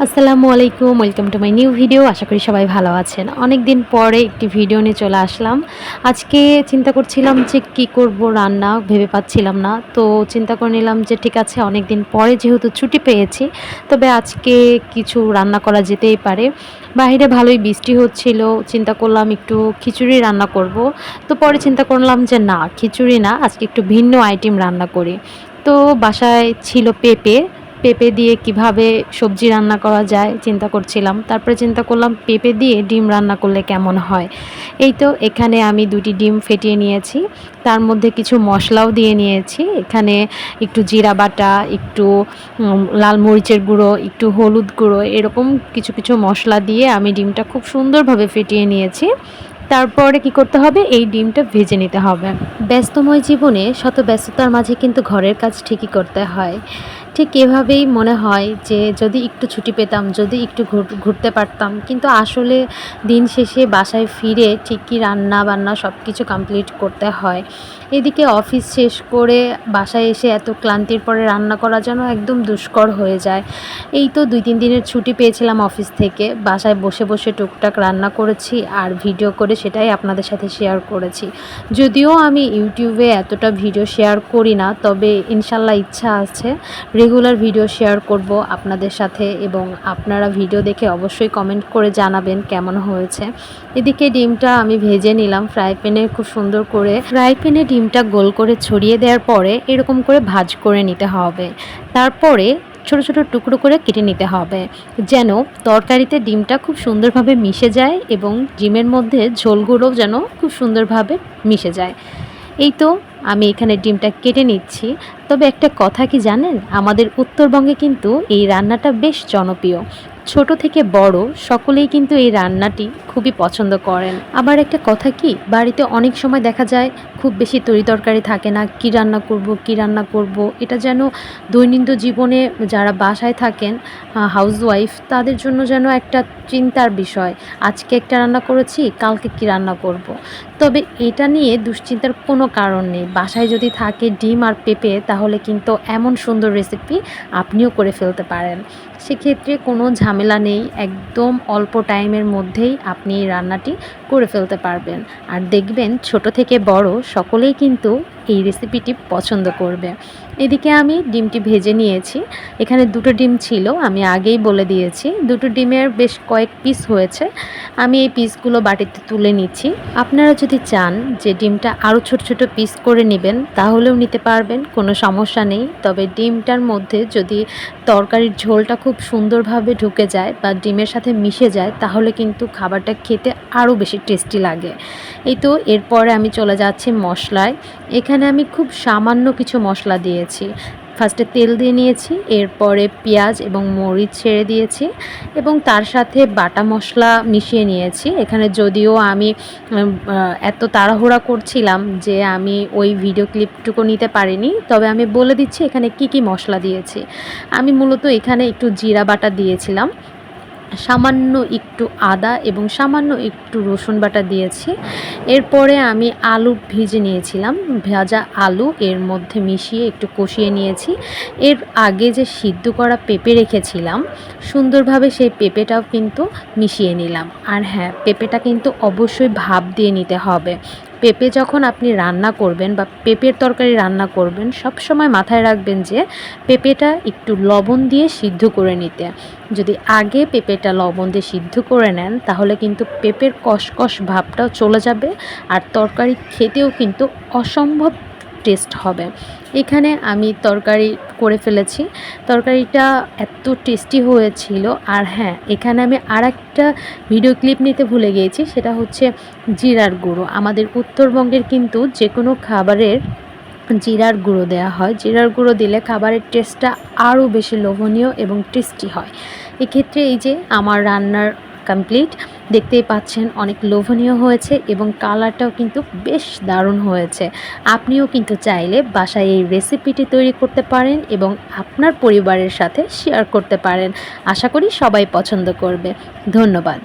আসসালামু আলাইকুম, welcome to my new video. আশা করি সবাই ভালো আছেন। অনেক দিন পরে একটি ভিডিও নিয়ে চলে আসলাম। আজকে চিন্তা করছিলাম যে কি করব, রান্না ভেবে পাচ্ছিলাম না। তো চিন্তা করে নিলাম যে ঠিক আছে, অনেক দিন পরে যেহেতু ছুটি পেয়েছি, তবে আজকে কিছু রান্না করা যেতেই পারে। বাইরে ভালোই বৃষ্টি হচ্ছিল, চিন্তা করলাম একটু খিচুড়ি রান্না করব। তো পরে চিন্তা করলাম যে না, খিচুড়ি না, আজকে একটু ভিন্ন আইটেম রান্না করি। তো বাসায় ছিল পেঁপে। পেঁপে দিয়ে কিভাবে সবজি রান্না করা যায় চিন্তা করছিলাম। তারপরে চিন্তা করলাম পেঁপে দিয়ে ডিম রান্না করলে কেমন হয়। এই তো এখানে আমি ২টি ডিম ফেটিয়ে নিয়েছি। তার মধ্যে কিছু মশলাও দিয়ে নিয়েছি। এখানে একটু জিরা বাটা, একটু লাল মরিচের গুঁড়ো, একটু হলুদ গুঁড়ো, এরকম কিছু কিছু মশলা দিয়ে আমি ডিমটা খুব সুন্দরভাবে ফেটিয়ে নিয়েছি। তারপরে কি করতে হবে, এই ডিমটা ভেজে নিতে হবে। ব্যস্তময় জীবনে শত ব্যস্ততার মাঝে কিন্তু ঘরের কাজ ঠিকই করতে হয়। ঠিক এভাবেই মনে হয় যে যদি একটু ছুটি পেতাম, যদি একটু ঘুরতে পারতাম। কিন্তু আসলে দিন শেষে বাসায় ফিরে ঠিকই রান্না বান্না সব কিছু কমপ্লিট করতে হয়। এদিকে অফিস শেষ করে বাসায় এসে এত ক্লান্তির পরে রান্না করা যেন একদম দুষ্কর হয়ে যায়। এই তো ২-৩ দিনের ছুটি পেয়েছিলাম অফিস থেকে। বাসায় বসে বসে টুকটাক রান্না করেছি আর ভিডিও করে সেটাই আপনাদের সাথে শেয়ার করেছি। যদিও আমি ইউটিউবে এতটা ভিডিও শেয়ার করি না, তবে ইনশাল্লাহ ইচ্ছা আছে রেগুলার ভিডিও শেয়ার করব আপনাদের সাথে, এবং আপনারা ভিডিও দেখে অবশ্যই কমেন্ট করে জানাবেন কেমন হয়েছে। এদিকে ডিমটা আমি ভেজে নিলাম ফ্রাই প্যানে, খুব সুন্দর করে ফ্রাই প্যানে ডিমটা গোল করে ছড়িয়ে দেওয়ার পরে এরকম করে ভাজ করে নিতে হবে। তারপরে ছোট ছোট টুকরো করে কেটে নিতে হবে, যেন তরকারিতে ডিমটা খুব সুন্দরভাবে মিশে যায় এবং ডিমের মধ্যে ঝোলগুলোও যেন খুব সুন্দরভাবে মিশে যায়। এই তো আমি এখানে ডিমটা কেটে নিচ্ছি। তবে একটা কথা কি জানেন, আমাদের উত্তরবঙ্গে কিন্তু এই রান্নাটা বেশ জনপ্রিয়। ছোট থেকে বড় সকলেই কিন্তু এই রান্নাটি খুবই পছন্দ করেন। আবার একটা কথা কি, বাড়িতে অনেক সময় দেখা যায় খুব বেশি তরিতরকারি থাকে না, কি রান্না করব কি রান্না করব, এটা যেন দৈনন্দিন জীবনে যারা বাসায় থাকেন হাউসওয়াইফ, তাদের জন্য যেন একটা চিন্তার বিষয়। আজকে একটা রান্না করেছি, কালকে কি রান্না করব। তবে এটা নিয়ে দুশ্চিন্তার কোনো কারণ নেই। বাসায় যদি থাকে ডিম আর পেঁপে, তাহলে কিন্তু এমন সুন্দর রেসিপি আপনিও করে ফেলতে পারেন। সেক্ষেত্রে কোনো ঝামেলা নেই, একদম অল্প টাইমের মধ্যেই আপনি এই রান্নাটি করে ফেলতে পারবেন। আর দেখবেন ছোট থেকে বড় সকলেই কিন্তু এই রেসিপিটি পছন্দ করবে। এদিকে আমি ডিমটি ভেজে নিয়েছি। এখানে ২টো ডিম ছিল, আমি আগেই বলে দিয়েছি। ২টো ডিমের বেশ কয়েক পিস হয়েছে। আমি এই পিসগুলো বাটিতে তুলে নিচ্ছি। আপনারা যদি চান যে ডিমটা আরও ছোট ছোট পিস করে নেবেন, তাহলেও নিতে পারবেন, কোনো সমস্যা নেই। তবে ডিমটার মধ্যে যদি তরকারির ঝোলটা খুব সুন্দরভাবে ঢুকে যায় বা ডিমের সাথে মিশে যায়, তাহলে কিন্তু খাবারটা খেতে আরও বেশি টেস্টি লাগে। এই তো এরপরে আমি চলে যাচ্ছি মশলায়। এখানে আমি খুব সামান্য কিছু মশলা দিয়েছি। ফার্স্টে তেল দিয়ে নিয়েছি, এরপরে পেঁয়াজ এবং মরিচ ছেড়ে দিয়েছি এবং তার সাথে বাটা মশলা মিশিয়ে নিয়েছি। এখানে যদিও আমি এত তাড়াহুড়া করছিলাম যে আমি ওই ভিডিও ক্লিপটুকু নিতে পারিনি, তবে আমি বলে দিচ্ছি এখানে কি কি মশলা দিয়েছি। আমি মূলত এখানে একটু জিরা বাটা দিয়েছিলাম, সামান্য একটু আদা এবং সামান্য একটু রসুন বাটা দিয়েছি। এরপরে আমি আলু ভেজে নিয়েছিলাম, ভাজা আলু এর মধ্যে মিশিয়ে একটু কষিয়ে নিয়েছি। এর আগে যে সিদ্ধ করা পেঁপে রেখেছিলাম, সুন্দরভাবে সেই পেঁপেটাও কিন্তু মিশিয়ে নিলাম। আর হ্যাঁ, পেঁপেটা কিন্তু অবশ্যই ভাপ দিয়ে নিতে হবে। পেঁপে যখন আপনি রান্না করবেন বা পেঁপের তরকারি রান্না করবেন, সব সময় মাথায় রাখবেন যে পেঁপেটা একটু লবণ দিয়ে সিদ্ধ করে নিতে। যদি আগে পেঁপেটা লবণ দিয়ে সিদ্ধ করে নেন, তাহলে কিন্তু পেঁপের কষকষ ভাবটাও চলে যাবে আর তরকারি খেতেও কিন্তু অসম্ভব টেস্ট হবে। এখানে আমি তরকারি করে ফেলেছি। তরকারিটা এত টেস্টি হয়েছিল। আর হ্যাঁ, এখানে আমি আরেকটা ভিডিও ক্লিপ নিতে ভুলে গিয়েছি, সেটা হচ্ছে জিরার গুঁড়ো। আমাদের উত্তরবঙ্গের কিন্তু যে কোনো খাবারের জিরার গুঁড়ো দেওয়া হয়। জিরার গুঁড়ো দিলে খাবারের টেস্টটা আরও বেশি লোভনীয় এবং টেস্টি হয়। এক্ষেত্রে এই যে আমার রান্নার কমপ্লিট, দেখতেই পাচ্ছেন অনেক লোভনীয় হয়েছে এবং কালারটাও কিন্তু বেশ দারুণ হয়েছে। আপনিও কিন্তু চাইলে বাসায় এই রেসিপিটি তৈরি করতে পারেন এবং আপনার পরিবারের সাথে শেয়ার করতে পারেন। আশা করি সবাই পছন্দ করবে। ধন্যবাদ।